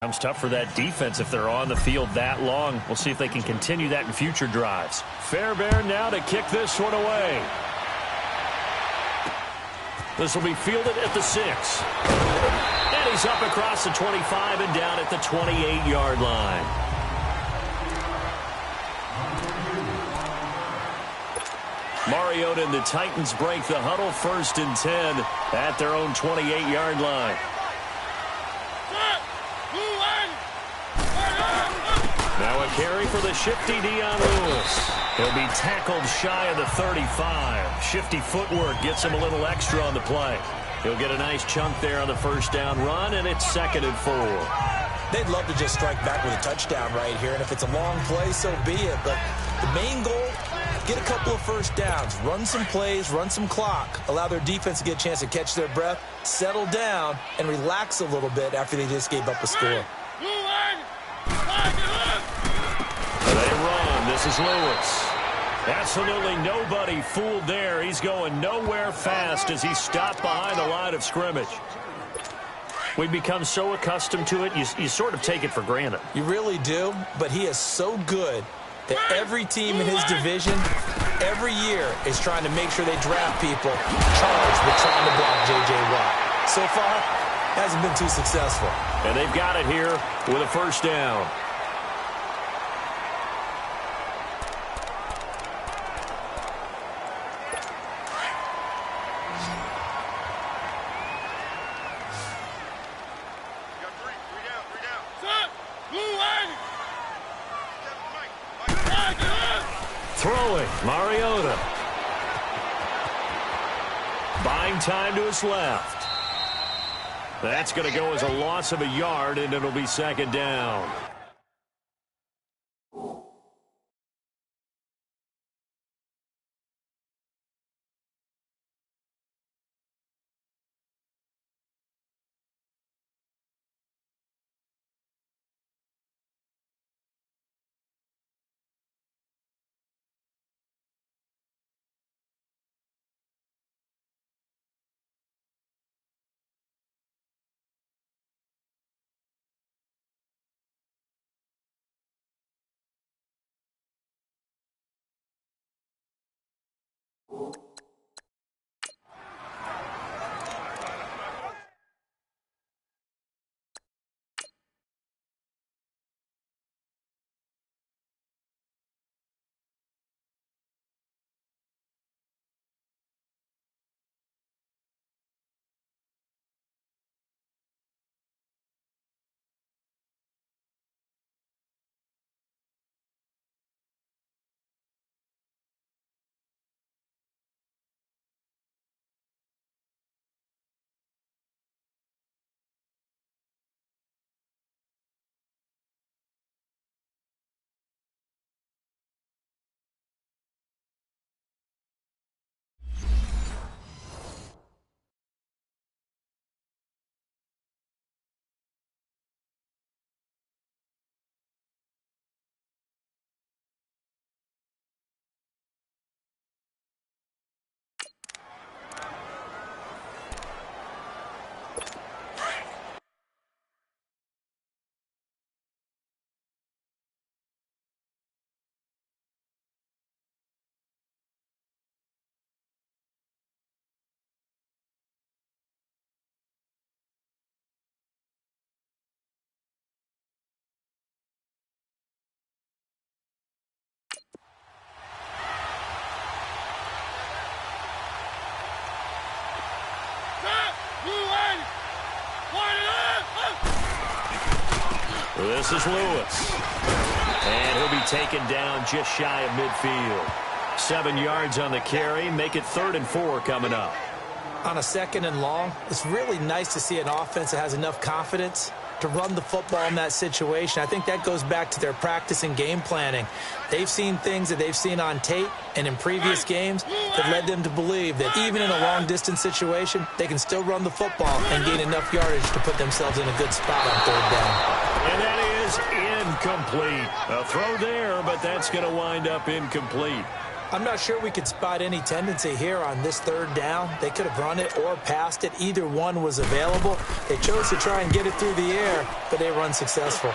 It's tough for that defense if they're on the field that long. We'll see if they can continue that in future drives. Fairbairn now to kick this one away. This will be fielded at the 6. And he's up across the 25 and down at the 28-yard line. Mariota and the Titans break the huddle, 1st and 10 at their own 28-yard line. Now a carry for the shifty Dion Lewis. He'll be tackled shy of the 35. Shifty footwork gets him a little extra on the play. He'll get a nice chunk there on the 1st down run, and it's 2nd and 4. They'd love to just strike back with a touchdown right here, and if it's a long play, so be it. But the main goal, get a couple of 1st downs, run some plays, run some clock, allow their defense to get a chance to catch their breath, settle down, and relax a little bit after they just gave up a score. They run. This is Lewis. Absolutely nobody fooled there. He's going nowhere fast as he stopped behind the line of scrimmage. We've become so accustomed to it, you sort of take it for granted. You really do, but he is so good that every team in his division, every year, is trying to make sure they draft people charged with trying to block J.J. Watt. So far, hasn't been too successful. And they've got it here with a 1st down. Throwing, Mariota. Buying time to his left. That's going to go as a loss of a yard, and it'll be 2nd down. This is Lewis. And he'll be taken down just shy of midfield. 7 yards on the carry. Make it 3rd and 4 coming up. On a 2nd and long, it's really nice to see an offense that has enough confidence to run the football in that situation. I think that goes back to their practice and game planning. They've seen things that they've seen on tape and in previous games that led them to believe that even in a long-distance situation, they can still run the football and gain enough yardage to put themselves in a good spot on 3rd down. And that is incomplete. A throw there, but that's going to wind up incomplete. I'm not sure we could spot any tendency here on this third down. They could have run it or passed it. Either one was available. They chose to try and get it through the air, but they were unsuccessful.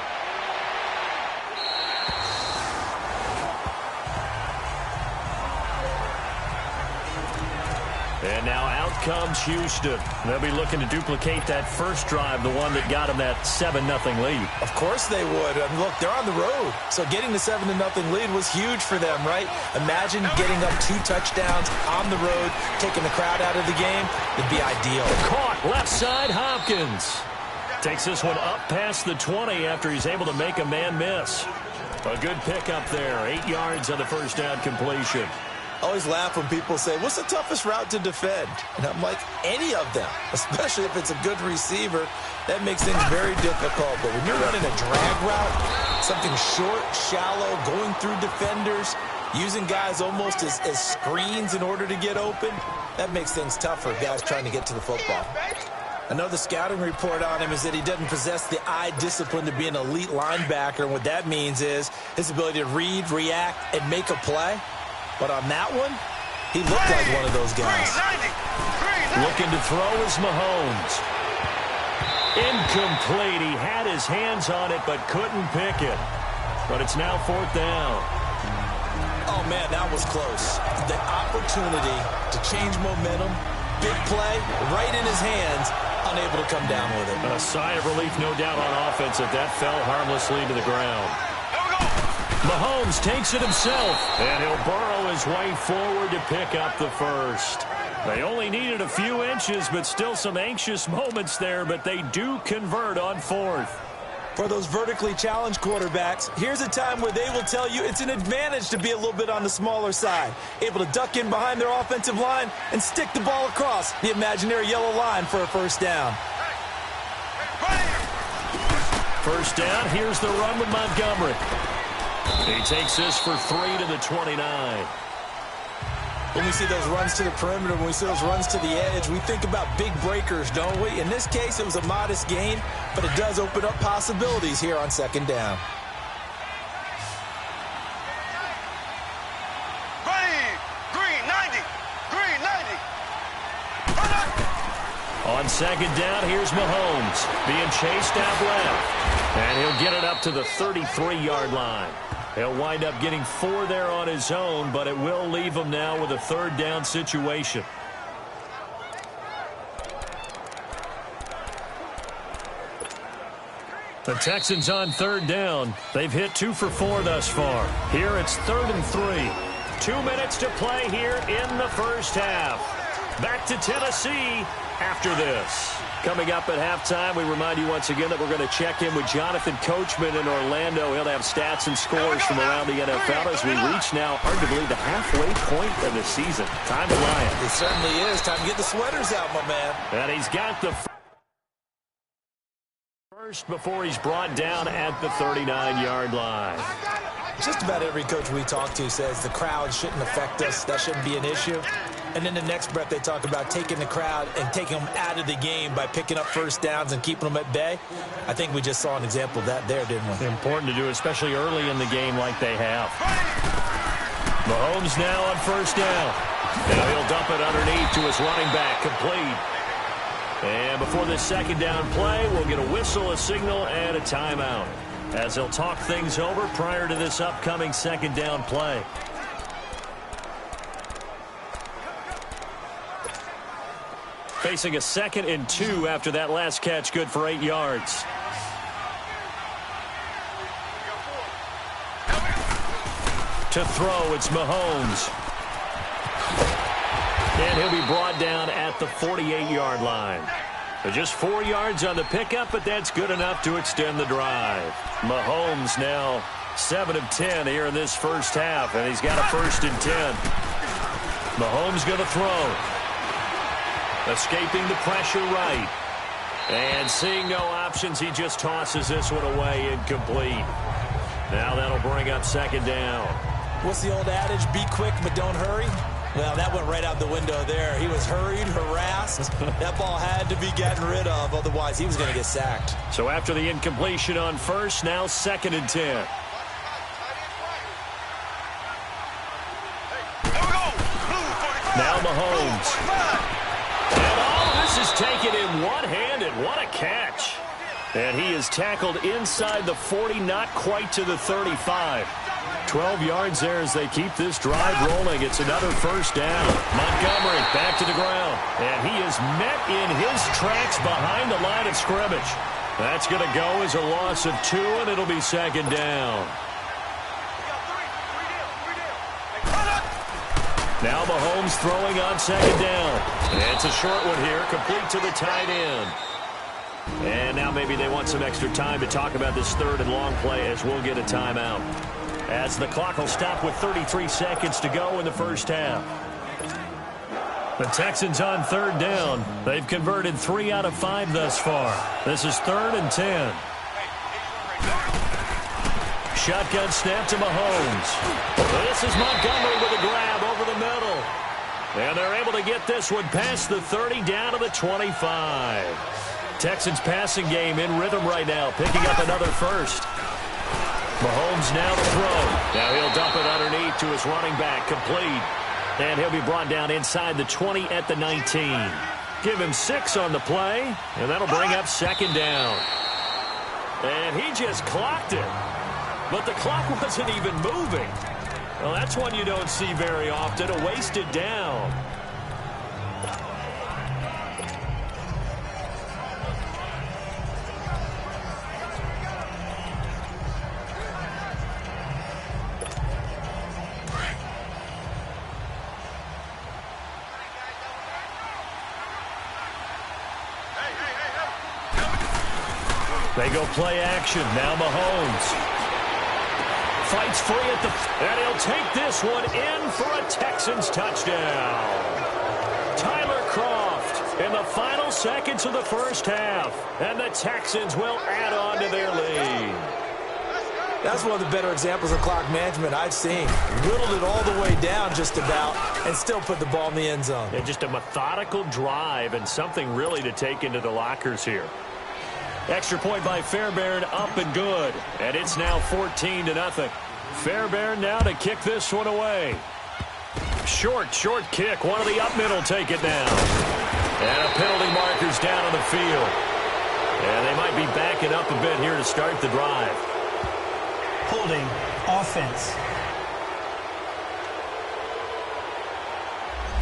And now out comes Houston. They'll be looking to duplicate that first drive, the one that got them that 7-0 lead. Of course they would. I mean, look, they're on the road. So getting the 7-0 lead was huge for them, right? Imagine getting up 2 touchdowns on the road, taking the crowd out of the game. It'd be ideal. Caught left side, Hopkins. Takes this one up past the 20 after he's able to make a man miss. A good pickup there. 8 yards on the first down completion. I always laugh when people say, what's the toughest route to defend? And I'm like, any of them, especially if it's a good receiver. That makes things very difficult. But when you're running a drag route, something short, shallow, going through defenders, using guys almost as screens in order to get open, that makes things tougher, guys trying to get to the football. Another scouting report on him is that he doesn't possess the eye discipline to be an elite linebacker. And what that means is his ability to read, react, and make a play. But on that one, he looked like one of those guys. Looking to throw is Mahomes. Incomplete. He had his hands on it but couldn't pick it. But it's now 4th down. Oh, man, that was close. The opportunity to change momentum, big play, right in his hands, unable to come down with it. A sigh of relief, no doubt, on offense if that fell harmlessly to the ground. Mahomes takes it himself, and he'll burrow his way forward to pick up the first. They only needed a few inches, but still some anxious moments there, but they do convert on 4th. For those vertically challenged quarterbacks, here's a time where they will tell you it's an advantage to be a little bit on the smaller side, able to duck in behind their offensive line and stick the ball across the imaginary yellow line for a first down. First down, here's the run with Montgomery. He takes this for 3 to the 29. When we see those runs to the perimeter, when we see those runs to the edge, we think about big breakers, don't we? In this case, it was a modest gain, but it does open up possibilities here on 2nd down. On 2nd down, here's Mahomes being chased out left. And he'll get it up to the 33-yard line. He'll wind up getting 4 there on his own, but it will leave him now with a 3rd down situation. The Texans on 3rd down. They've hit 2 for 4 thus far. Here it's 3rd and 3. 2 minutes to play here in the first half. Back to Tennessee after this. Coming up at halftime, we remind you once again that we're going to check in with Jonathan Coachman in Orlando. He'll have stats and scores from around the NFL as we reach now arguably the halfway point of the season. Time to lion. It certainly is. Time to get the sweaters out, my man. And he's got the first before he's brought down at the 39-yard line. Just about every coach we talk to says the crowd shouldn't affect us. That shouldn't be an issue. And in the next breath, they talk about taking the crowd and taking them out of the game by picking up first downs and keeping them at bay. I think we just saw an example of that there, didn't we? Important to do, especially early in the game like they have. Mahomes now on first down. Now he'll dump it underneath to his running back, complete. And before this 2nd down play, we'll get a whistle, a signal, and a timeout as they'll talk things over prior to this upcoming 2nd down play. Facing a 2nd and 2 after that last catch, good for 8 yards. To throw, it's Mahomes. And he'll be brought down at the 48-yard line. Just 4 yards on the pickup, but that's good enough to extend the drive. Mahomes now 7 of 10 here in this first half, and he's got a 1st and 10. Mahomes going to throw. Escaping the pressure right. And seeing no options, he just tosses this one away, incomplete. Now that'll bring up 2nd down. What's the old adage? Be quick, but don't hurry. Well, that went right out the window there. He was hurried, harassed. That ball had to be gotten rid of, otherwise he was going to get sacked. So after the incompletion on first, now 2nd and 10. Now Mahomes. And all this is taken in one-handed. What a catch. And he is tackled inside the 40, not quite to the 35. 12 yards there as they keep this drive rolling. It's another first down. Montgomery back to the ground. And he is met in his tracks behind the line of scrimmage. That's going to go as a loss of 2, and it'll be second down. Now Mahomes throwing on second down. And it's a short one here, complete to the tight end. And now maybe they want some extra time to talk about this third and long play as we'll get a timeout. As the clock will stop with 33 seconds to go in the first half. The Texans on third down. They've converted 3 out of 5 thus far. This is 3rd and 10. Shotgun snap to Mahomes. This is Montgomery with a grab over the middle. And they're able to get this one past the 30 down to the 25. Texans passing game in rhythm right now, picking up another first. Mahomes now to throw. Now he'll dump it underneath to his running back, complete. And he'll be brought down inside the 20 at the 19. Give him 6 on the play, and that'll bring up second down. And he just clocked it. But the clock wasn't even moving. Well, that's one you don't see very often, a wasted down. They go play action. Now Mahomes. Fights free at the... And he'll take this one in for a Texans touchdown. Tyler Kroft in the final seconds of the first half. And the Texans will add on to their lead. That's one of the better examples of clock management I've seen. Whittled it all the way down just about and still put the ball in the end zone. And just a methodical drive and something really to take into the lockers here. Extra point by Fairbairn, up and good. And it's now 14-0. Fairbairn now to kick this one away. Short kick. One of the up middle take it down. And a penalty marker's down on the field. And they might be backing up a bit here to start the drive. Holding offense.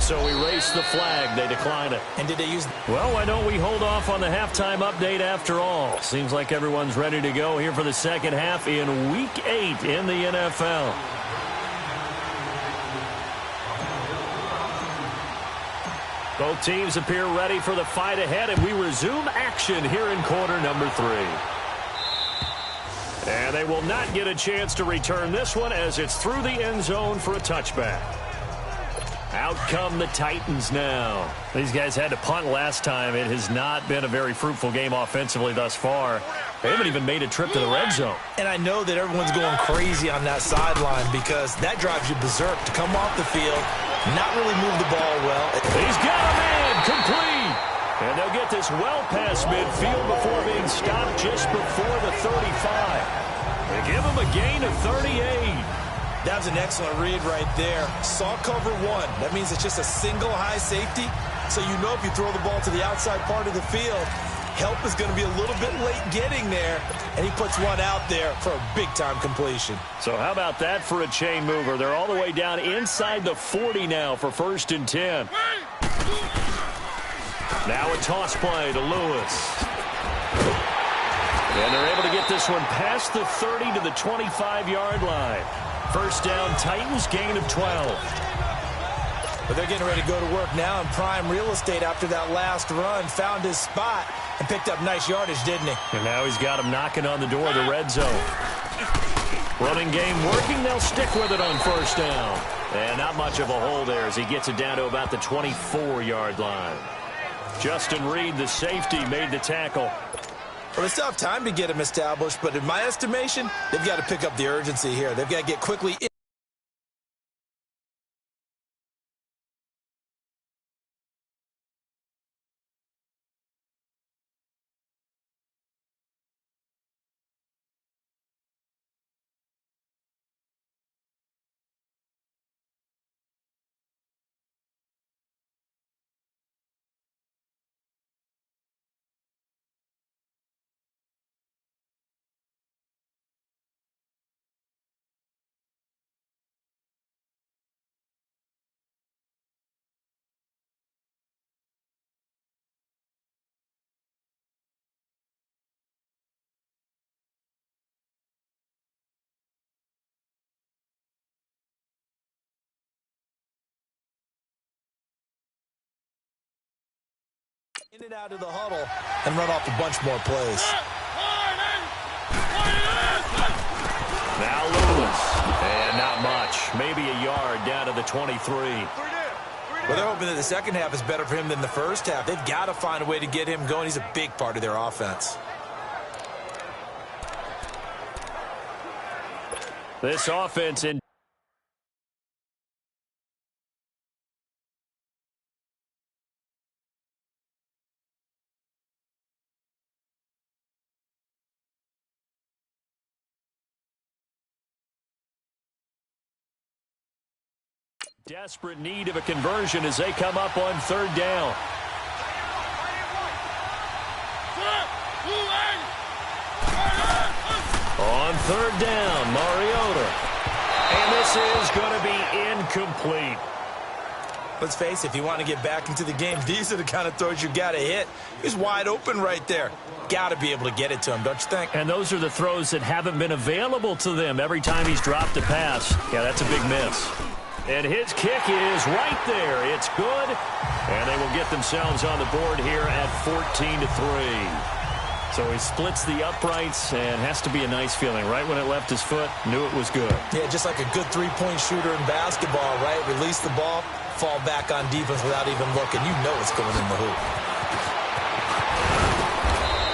So we race the flag. They decline it. And did they use... Well, why don't we hold off on the halftime update after all? Seems like everyone's ready to go here for the second half in Week 8 in the NFL. Both teams appear ready for the fight ahead, and we resume action here in quarter number 3. And they will not get a chance to return this one as it's through the end zone for a touchback. Out come the Titans now. These guys had to punt last time. It has not been a very fruitful game offensively thus far. They haven't even made a trip to the red zone. And I know that everyone's going crazy on that sideline because that drives you berserk to come off the field, not really move the ball well. He's got a man, complete. And they'll get this well past midfield before being stopped just before the 35. They give him a gain of 38. That was an excellent read right there. Saw cover 1. That means it's just a single high safety. So you know if you throw the ball to the outside part of the field, help is going to be a little bit late getting there. And he puts one out there for a big-time completion. So how about that for a chain mover? They're all the way down inside the 40 now for 1st and 10. Now a toss play to Lewis. And they're able to get this one past the 30 to the 25-yard line. First down, Titans, gain of 12. But they're getting ready to go to work now in prime real estate after that last run. Found his spot and picked up nice yardage, didn't he? And now he's got him knocking on the door of the red zone. Running game working. They'll stick with it on first down. And not much of a hole there as he gets it down to about the 24-yard line. Justin Reed, the safety, made the tackle. Well, they still have time to get him established, but in my estimation, they've got to pick up the urgency here. They've got to get quickly in. In and out of the huddle and run off a bunch more plays. Now Lewis, and not much. Maybe a yard down to the 23. Well, they're hoping that the second half is better for him than the first half. They've got to find a way to get him going. He's a big part of their offense. This offense in desperate need of a conversion as they come up on third down. On third down, Mariota. And this is going to be incomplete. Let's face it, if you want to get back into the game, these are the kind of throws you got to hit. He's wide open right there. Got to be able to get it to him, don't you think? And those are the throws that haven't been available to them every time he's dropped a pass. Yeah, that's a big miss. And his kick is right there. It's good. And they will get themselves on the board here at 14-3. So he splits the uprights and has to be a nice feeling. Right when it left his foot, knew it was good. Yeah, just like a good three-point shooter in basketball, right? Release the ball, fall back on defense without even looking. You know it's going in the hoop.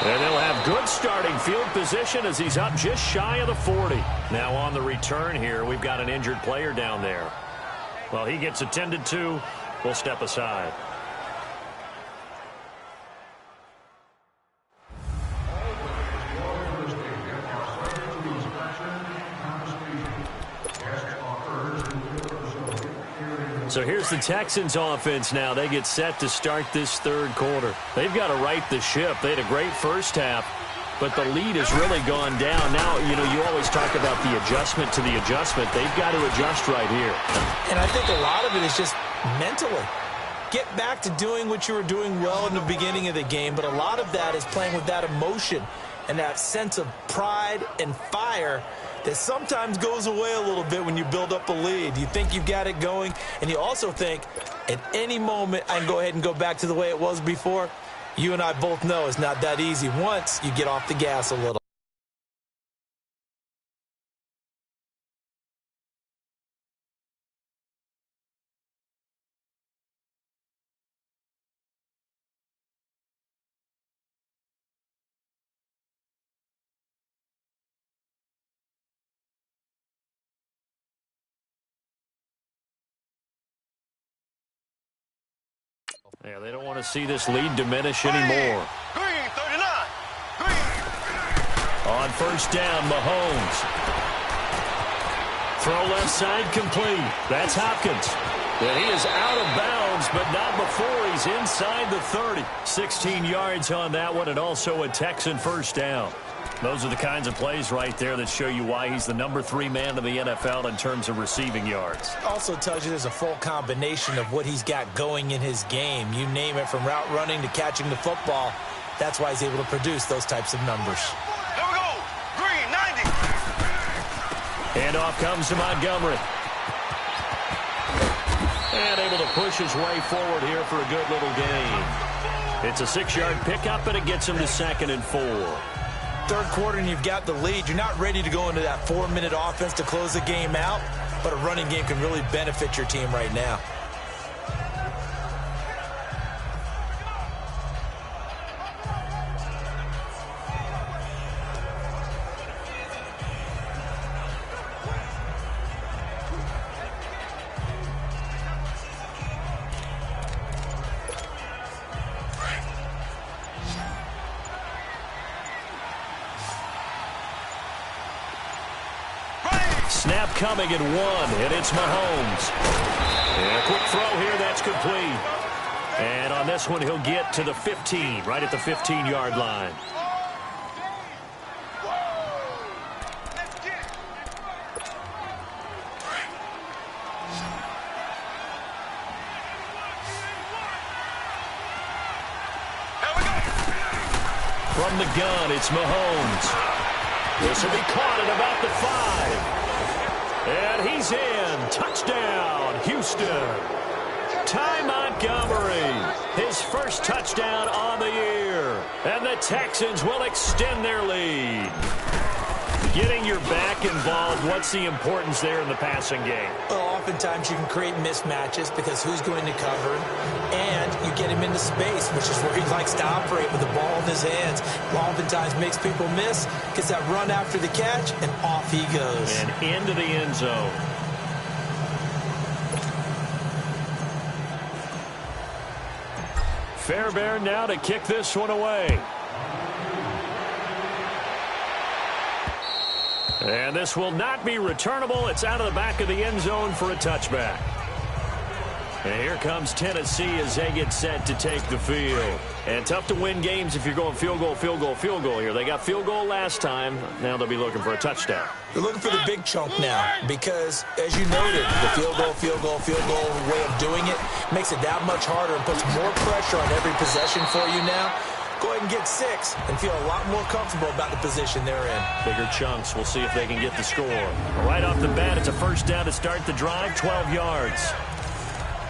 And they'll have good starting field position as he's up just shy of the 40. Now on the return here, we've got an injured player down there. Well, he gets attended to. We'll step aside. So here's the Texans offense now. They get set to start this third quarter. They've got to right the ship. They had a great first half, but the lead has really gone down. Now, you always talk about the adjustment to the adjustment. They've got to adjust right here. And I think a lot of it is just mentally. Get back to doing what you were doing well in the beginning of the game, but a lot of that is playing with that emotion and that sense of pride and fire that sometimes goes away a little bit when you build up a lead. You think you've got it going, and you also think at any moment I can go ahead and go back to the way it was before. You and I both know it's not that easy once you get off the gas a little. Yeah, they don't want to see this lead diminish anymore. Green, 39. Green. On first down, Mahomes. Throw left side complete. That's Hopkins. And he is out of bounds, but not before he's inside the 30. 16 yards on that one, and also a Texan first down. Those are the kinds of plays right there that show you why he's the number 3 man in the NFL in terms of receiving yards. Also tells you there's a full combination of what he's got going in his game. You name it, from route running to catching the football. That's why he's able to produce those types of numbers. Here we go. Green, 90. And off comes to Montgomery. And able to push his way forward here for a good little gain. It's a 6-yard pickup, and it gets him to 2nd and 4. Third quarter and you've got the lead. You're not ready to go into that 4-minute offense to close the game out, but a running game can really benefit your team right now. Snap coming at 1, and it's Mahomes. And a quick throw here, that's complete. And on this one, he'll get to the 15, right at the 15-yard line. From the gun, it's Mahomes. This will be caught at about the 5. And he's in. Touchdown, Houston. Ty Montgomery, his first touchdown on the year. And the Texans will extend their lead. Getting your back involved, what's the importance there in the passing game? Well, oftentimes you can create mismatches because who's going to cover him, and you get him into space, which is where he likes to operate with the ball in his hands. Oftentimes makes people miss, gets that run after the catch, and off he goes. And into the end zone. Fairbairn now to kick this one away. And this will not be returnable. It's out of the back of the end zone for a touchback. And here comes Tennessee as they get set to take the field. And tough to win games if you're going field goal, field goal, field goal here. They got field goal last time. Now they'll be looking for a touchdown. They're looking for the big chunk now because, as you noted, the field goal, field goal, field goal way of doing it makes it that much harder and puts more pressure on every possession for you now. Go ahead and get 6 and feel a lot more comfortable about the position they're in. Bigger chunks. We'll see if they can get the score. Right off the bat, it's a first down to start the drive, 12 yards.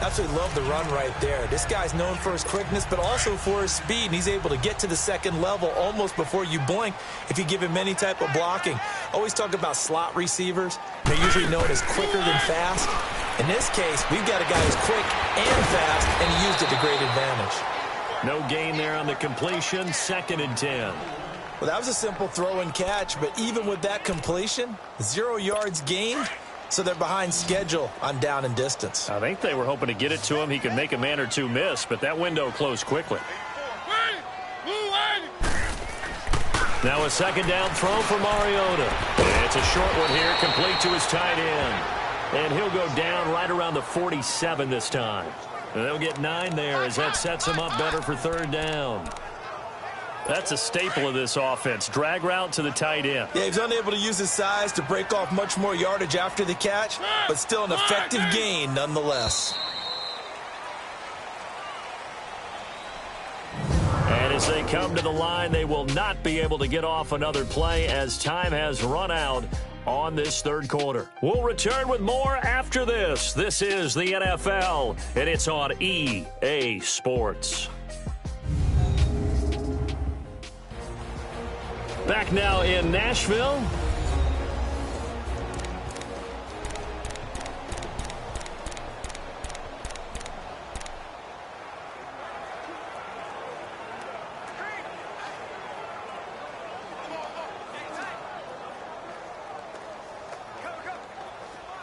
Absolutely love the run right there. This guy's known for his quickness, but also for his speed. And he's able to get to the second level almost before you blink if you give him any type of blocking. Always talk about slot receivers. They're usually known as quicker than fast. In this case, we've got a guy who's quick and fast, and he used it to great advantage. No gain there on the completion, 2nd and 10. Well, that was a simple throw and catch, but even with that completion, 0 yards gained, so they're behind schedule on down and distance. I think they were hoping to get it to him. He could make a man or two miss, but that window closed quickly. Now a second down throw for Mariota. It's a short one here, complete to his tight end. And he'll go down right around the 47 this time. And they'll get 9 there as that sets him up better for 3rd down. That's a staple of this offense. Drag route to the tight end. Yeah, he's unable to use his size to break off much more yardage after the catch, but still an effective gain nonetheless. And as they come to the line, they will not be able to get off another play as time has run out on this 3rd quarter. We'll return with more after this. This is the NFL, and it's on EA Sports. Back now in Nashville.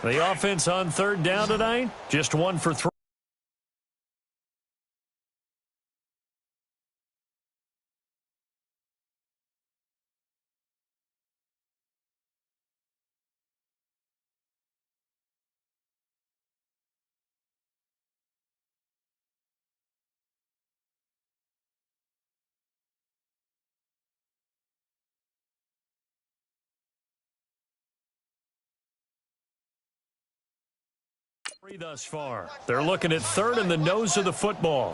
The offense on 3rd down tonight, just 1 for 3. Thus far. They're looking at 3rd in the nose of the football.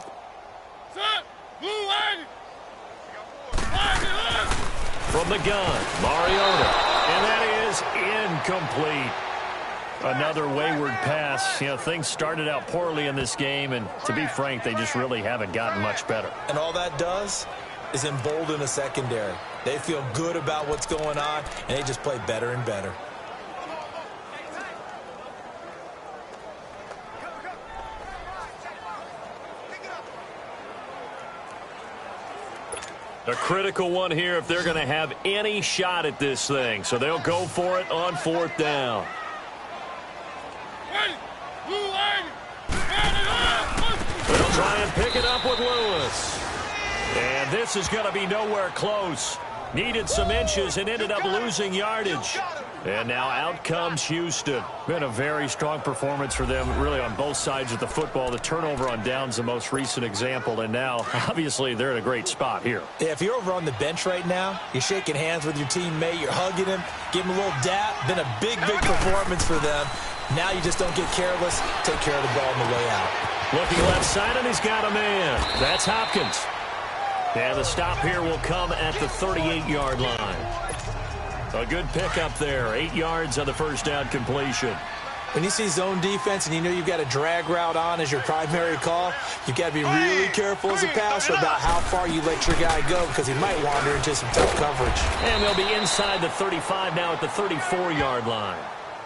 From the gun, Mariota. And that is incomplete. Another wayward pass. You know, things started out poorly in this game, and to be frank, they just really haven't gotten much better. And all that does is embolden the secondary. They feel good about what's going on, and they just play better and better. A critical one here if they're going to have any shot at this thing. So they'll go for it on 4th down. They'll try and pick it up with Lewis. And this is going to be nowhere close. Needed some inches and ended up losing yardage. And now out comes Houston. Been a very strong performance for them, really, on both sides of the football. The turnover on downs, the most recent example. And now, obviously, they're in a great spot here. Yeah, if you're over on the bench right now, you're shaking hands with your teammate, you're hugging him, give him a little dap. Been a big, big performance for them. Now you just don't get careless. Take care of the ball on the way out. Looking left side, and he's got a man. That's Hopkins. And the stop here will come at the 38-yard line. A good pickup there. 8 yards on the first down completion. When you see zone defense and you know you've got a drag route on as your primary call, you've got to be really careful as a passer about how far you let your guy go because he might wander into some tough coverage. And they'll be inside the 35 now at the 34-yard line.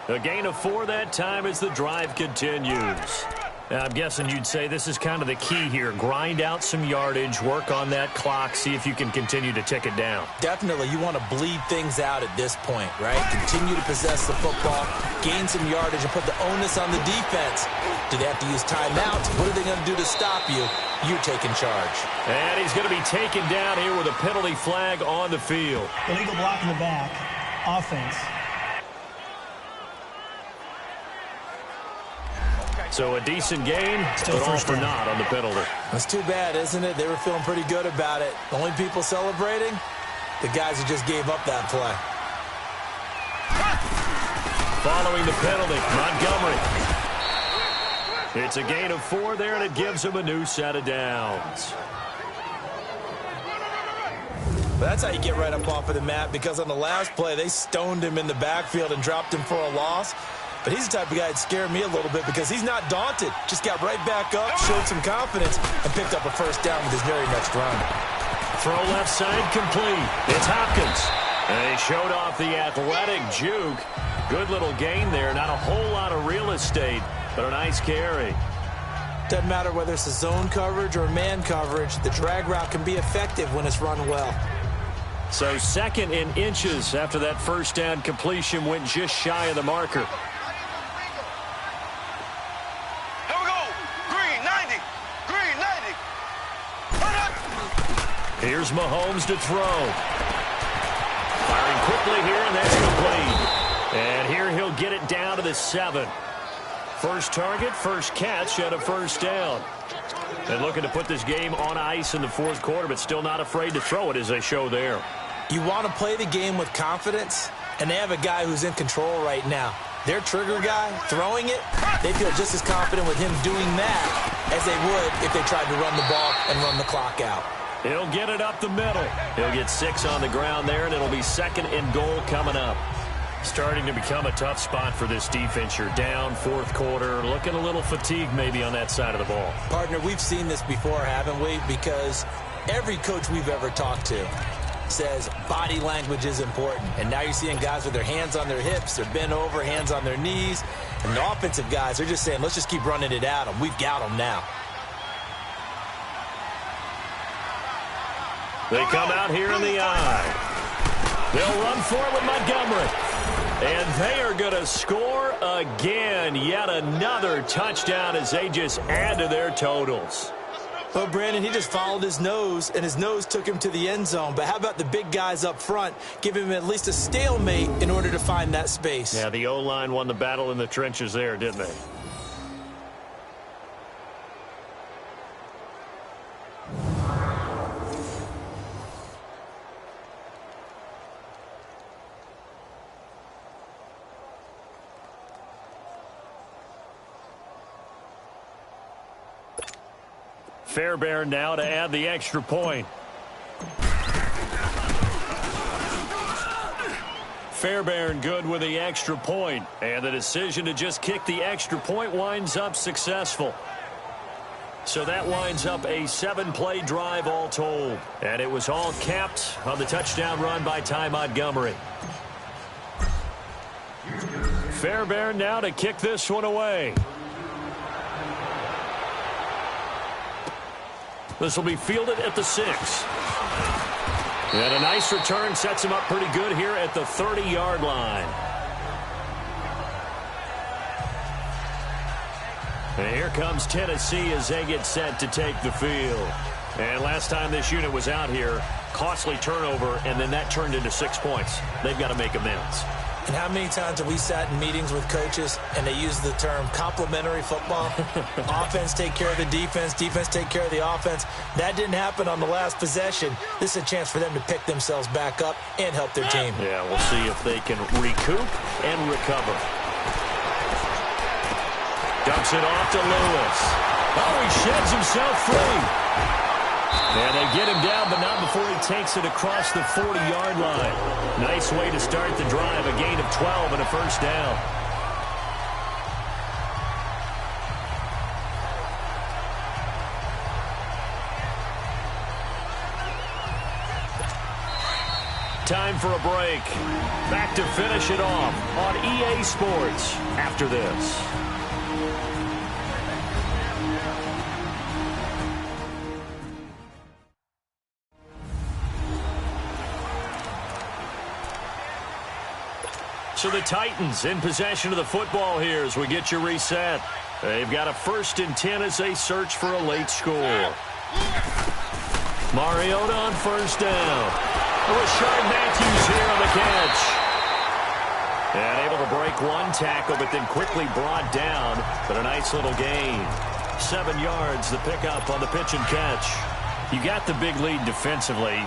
A gain of 4 that time as the drive continues. Now, I'm guessing you'd say this is kind of the key here. Grind out some yardage, work on that clock, see if you can continue to tick it down. Definitely, you want to bleed things out at this point, right? Continue to possess the football, gain some yardage, and put the onus on the defense. Do they have to use timeouts? What are they going to do to stop you? You're taking charge. And he's going to be taken down here with a penalty flag on the field. Illegal block in the back. Offense. So a decent gain, but all for naught on the penalty. That's too bad, isn't it? They were feeling pretty good about it. The only people celebrating, the guys who just gave up that play. Following the penalty, Montgomery. It's a gain of 4 there, and it gives him a new set of downs. But that's how you get right up off of the mat, because on the last play, they stoned him in the backfield and dropped him for a loss. But he's the type of guy that scared me a little bit because he's not daunted. Just got right back up, showed some confidence, and picked up a first down with his very next run. Throw left side complete. It's Hopkins. And he showed off the athletic juke. Good little gain there. Not a whole lot of real estate, but a nice carry. Doesn't matter whether it's a zone coverage or man coverage. The drag route can be effective when it's run well. So 2nd in inches after that first down completion went just shy of the marker. Here's Mahomes to throw. Firing quickly here, and that's complete. And here he'll get it down to the 7. First target, first catch, and a first down. And looking to put this game on ice in the 4th quarter, but still not afraid to throw it as they show there. You want to play the game with confidence, and they have a guy who's in control right now. Their trigger guy, throwing it, they feel just as confident with him doing that as they would if they tried to run the ball and run the clock out. He'll get it up the middle. He'll get 6 on the ground there, and it'll be 2nd and goal coming up. Starting to become a tough spot for this defense. You're down 4th quarter, looking a little fatigued maybe on that side of the ball. Partner, we've seen this before, haven't we? Because every coach we've ever talked to says body language is important. And now you're seeing guys with their hands on their hips, they're bent over, hands on their knees. And the offensive guys, they're just saying, let's just keep running it at them. We've got them now. They come out here in the eye. They'll run for it with Montgomery. And they are going to score again. Yet another touchdown as they just add to their totals. Well, Brandon, he just followed his nose, and his nose took him to the end zone. But how about the big guys up front? Give him at least a stalemate in order to find that space. Yeah, the O-line won the battle in the trenches there, didn't they? Fairbairn now to add the extra point. Fairbairn good with the extra point, and the decision to just kick the extra point winds up successful. So that winds up a 7-play drive all told, and it was all capped on the touchdown run by Ty Montgomery. Fairbairn now to kick this one away. This will be fielded at the 6. And a nice return sets him up pretty good here at the 30-yard line. And here comes Tennessee as they get set to take the field. And last time this unit was out here, costly turnover, and then that turned into 6 points. They've got to make amends. And how many times have we sat in meetings with coaches and they use the term complementary football? Offense take care of the defense, defense take care of the offense. That didn't happen on the last possession. This is a chance for them to pick themselves back up and help their team. Yeah, we'll see if they can recoup and recover. Dumps it off to Lewis. Oh, he sheds himself free. And they get him down, but not before he takes it across the 40-yard line. Nice way to start the drive, a gain of 12 and a first down. time for a break. Back to finish it off on EA Sports after this. So the Titans in possession of the football here as we get you reset. They've got a 1st and 10 as they search for a late score. Mariota on 1st down. Rashard Matthews here on the catch. And able to break one tackle, but then quickly brought down. But a nice little gain. 7 yards, the pickup on the pitch and catch. You got the big lead defensively.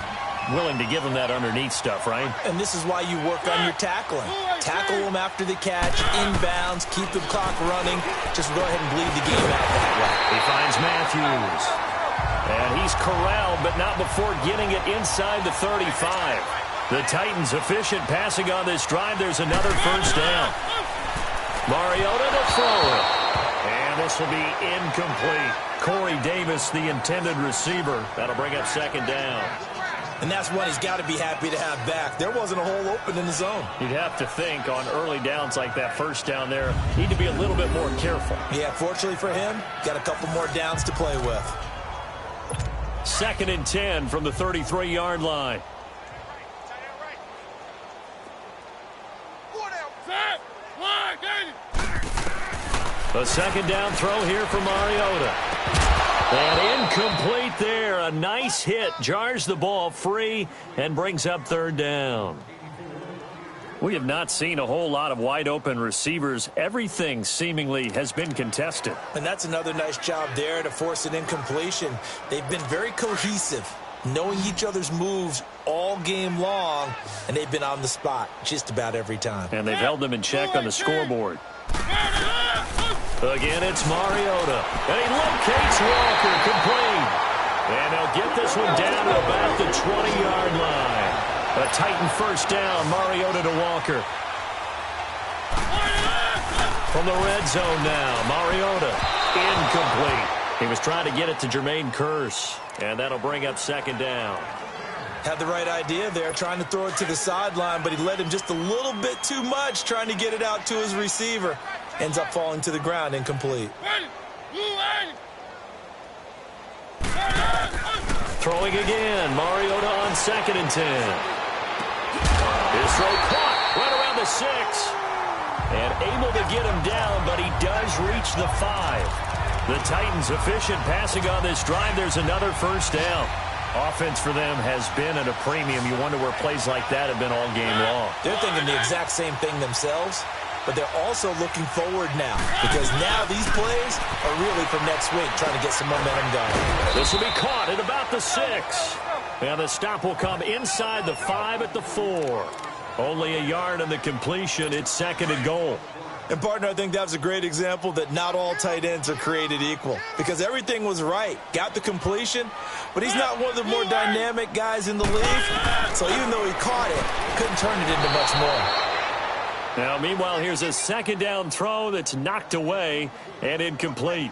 Willing to give them that underneath stuff, right? And this is why you work on your tackling. Tackle them after the catch, inbounds, keep the clock running. Just go ahead and bleed the game out that way. He finds Matthews. And he's corralled, but not before getting it inside the 35. The Titans efficient passing on this drive. There's another 1st down. Mariota to throw it. And this will be incomplete. Corey Davis, the intended receiver. That'll bring up 2nd down. And that's one he's got to be happy to have back. There wasn't a hole open in the zone. You'd have to think on early downs like that 1st down there, need to be a little bit more careful. Yeah, fortunately for him, got a couple more downs to play with. 2nd and 10 from the 33-yard line. A 2nd down throw here for Mariota. And incomplete there. A nice hit. Jars the ball free and brings up 3rd down. We have not seen a whole lot of wide-open receivers. Everything seemingly has been contested. And that's another nice job there to force an incompletion. They've been very cohesive, knowing each other's moves all game long, and they've been on the spot just about every time. And they've held them in check on the scoreboard. Again, it's Mariota. And he locates Walker, complete. And they'll get this one down to about the 20-yard line. A Titan 1st down, Mariota to Walker. From the red zone now, Mariota, incomplete. He was trying to get it to Jermaine Kearse, and that'll bring up 2nd down. Had the right idea there, trying to throw it to the sideline, but he led him just a little bit too much, trying to get it out to his receiver. Ends up falling to the ground, incomplete. Throwing again, Mariota on 2nd and 10. His throw caught right around the 6. And able to get him down, but he does reach the 5. The Titans efficient passing on this drive. There's another 1st down. Offense for them has been at a premium. You wonder where plays like that have been all game long. They're thinking the exact same thing themselves, but they're also looking forward now, because now these plays are really for next week, trying to get some momentum going. This will be caught at about the 6. And the stop will come inside the 5 at the 4. Only a yard on the completion. It's 2nd and goal. And, partner, I think that was a great example that not all tight ends are created equal, because everything was right. Got the completion, but he's not one of the more dynamic guys in the league. So even though he caught it, couldn't turn it into much more. Now, meanwhile, here's a 2nd down throw that's knocked away and incomplete.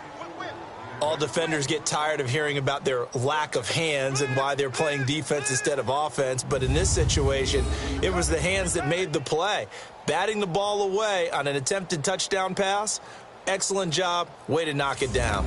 All defenders get tired of hearing about their lack of hands and why they're playing defense instead of offense. But in this situation, it was the hands that made the play. Batting the ball away on an attempted touchdown pass, excellent job. Way to knock it down.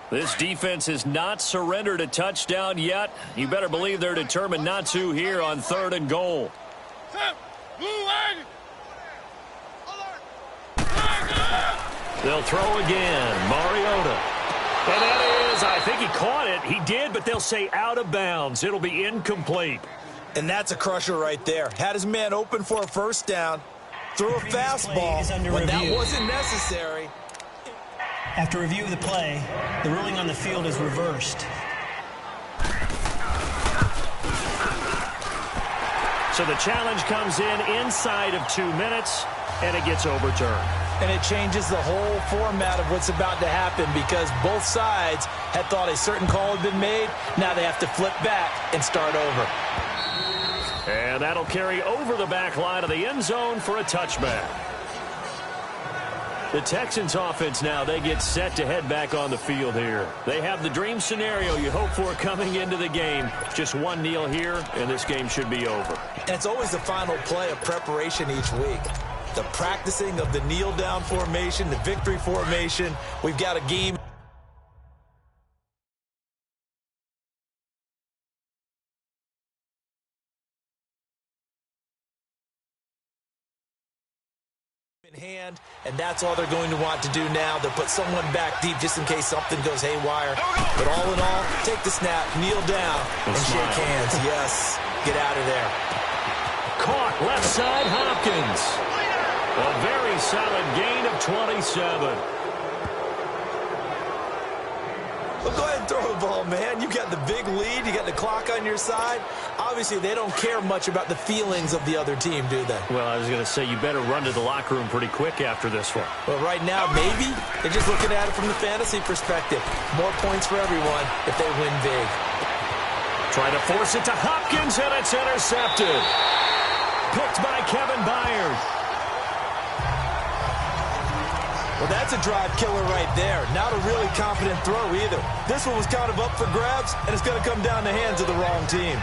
This defense has not surrendered a touchdown yet. You better believe they're determined not to here on 3rd and goal. They'll throw again. Mariota. And that is, I think he caught it. He did, but they'll say out of bounds. It'll be incomplete. And that's a crusher right there. Had his man open for a 1st down. Threw a fastball when that wasn't necessary. After review of the play, the ruling on the field is reversed. So the challenge comes in inside of 2 minutes, and it gets overturned. And it changes the whole format of what's about to happen, because both sides had thought a certain call had been made. Now they have to flip back and start over. And that'll carry over the back line of the end zone for a touchback. The Texans offense now, they get set to head back on the field here. They have the dream scenario you hope for coming into the game. Just one kneel here, and this game should be over. And it's always the final play of preparation each week. The practicing of the kneel-down formation, the victory formation. We've got a game in hand, and that's all they're going to want to do now. They'll put someone back deep just in case something goes haywire. But all in all, take the snap, kneel down, and shake hands. Yes, get out of there. Caught left side, Hopkins. A very solid gain of 27. Well, go ahead and throw the ball, man. You got the big lead. You got the clock on your side. Obviously, they don't care much about the feelings of the other team, do they? Well, I was going to say, you better run to the locker room pretty quick after this one. Well, right now, maybe. They're just looking at it from the fantasy perspective. More points for everyone if they win big. Trying to force it to Hopkins, and it's intercepted. Picked by Kevin Byard. Well, that's a drive killer right there. Not a really confident throw either. This one was kind of up for grabs, and it's going to come down the hands of the wrong team.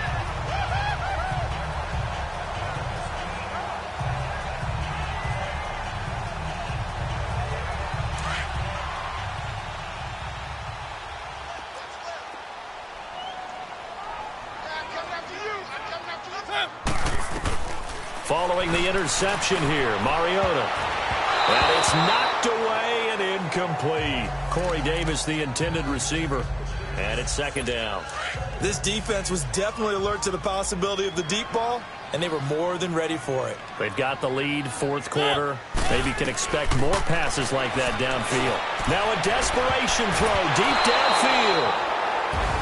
Following the interception here, Mariota. And it's knocked away and incomplete. Corey Davis, the intended receiver. And it's second down. This defense was definitely alert to the possibility of the deep ball, and they were more than ready for it. They've got the lead, fourth quarter. Maybe can expect more passes like that downfield. Now a desperation throw deep downfield.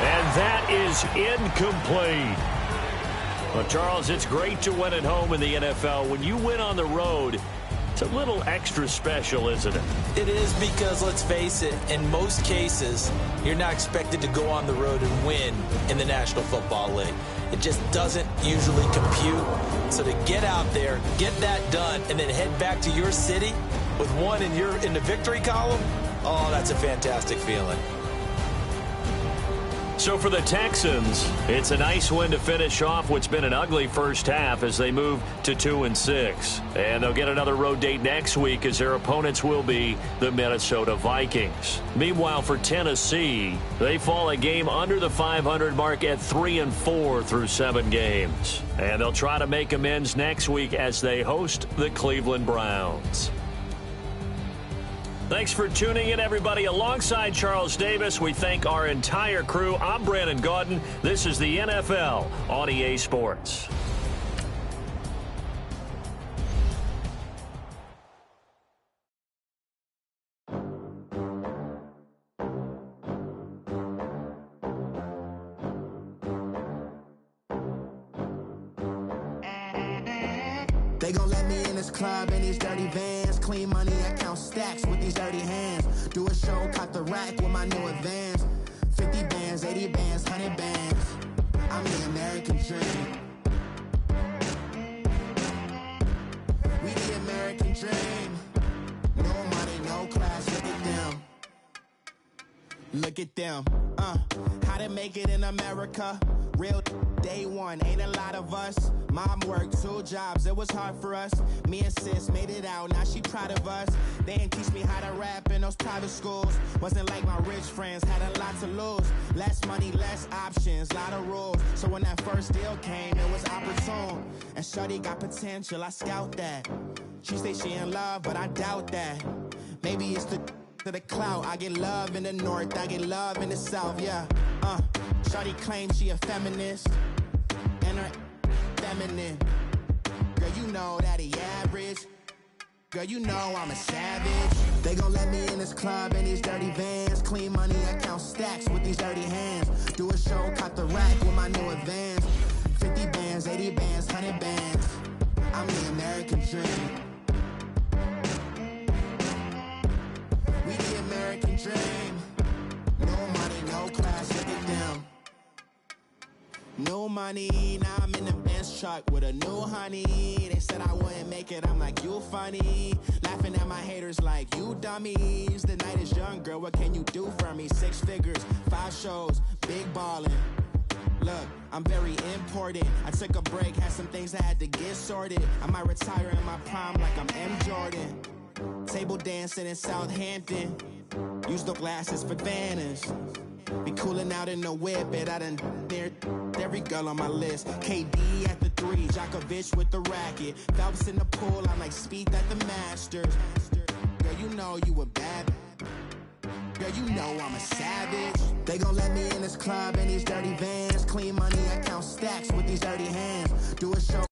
And that is incomplete. Well, Charles, it's great to win at home in the NFL. When you win on the road, it's a little extra special, isn't it? It is, because, let's face it, in most cases, you're not expected to go on the road and win in the National Football League. It just doesn't usually compute. So to get out there, get that done, and then head back to your city with one in the victory column, oh, that's a fantastic feeling. So for the Texans, it's a nice win to finish off what's been an ugly first half as they move to 2-6. And they'll get another road date next week as their opponents will be the Minnesota Vikings. Meanwhile, for Tennessee, they fall a game under the 500 mark at 3-4 through 7 games. And they'll try to make amends next week as they host the Cleveland Browns. Thanks for tuning in, everybody. Alongside Charles Davis, we thank our entire crew. I'm Brandon Gaudin. This is the NFL on EA Sports. They gon' let me in this club in these dirty vans. Clean money, I count stacks with these dirty hands. Do a show, caught the rack with my new advance. 50 bands, 80 bands, 100 bands. I'm the American dream. We the American dream. No money, no class, look at them. Look at them, how to make it in America. Real day one, ain't a lot of us. Mom worked 2 jobs, it was hard for us. Me and sis made it out, now she proud of us. They didn't teach me how to rap in those private schools. Wasn't like my rich friends, had a lot to lose. Less money, less options, lot of rules. So when that first deal came, it was opportune. And shorty got potential, I scout that. She say she in love, but I doubt that. Maybe it's to the clout. I get love in the north, I get love in the south, yeah. Shorty claims she a feminist, and her feminine. Girl, you know that he average. Girl, you know I'm a savage. They gon' let me in this club in these dirty vans. Clean money, I count stacks with these dirty hands. Do a show, caught the rack with my new advance. 50 bands, 80 bands, 100 bands. I'm the American dream. We the American dream. No money, no class, look at them. No money, now I'm in the bench truck with a new honey. They said I wouldn't make it, I'm like, you funny. Laughing at my haters like, you dummies. The night is young, girl, what can you do for me? 6 figures, 5 shows, big ballin'. Look, I'm very important. I took a break, had some things I had to get sorted. I might retire in my prime like I'm M. Jordan. Table dancing in Southampton. Use the glasses for Vannas. Be cooling out in the whip, and I done near every girl on my list. KD at the 3, Djokovic with the racket. Phelps in the pool, I'm like Speed at the Masters. Girl, you know you a bad. Girl, you know I'm a savage. They gon' let me in this club in these dirty vans. Clean money, I count stacks with these dirty hands. Do a show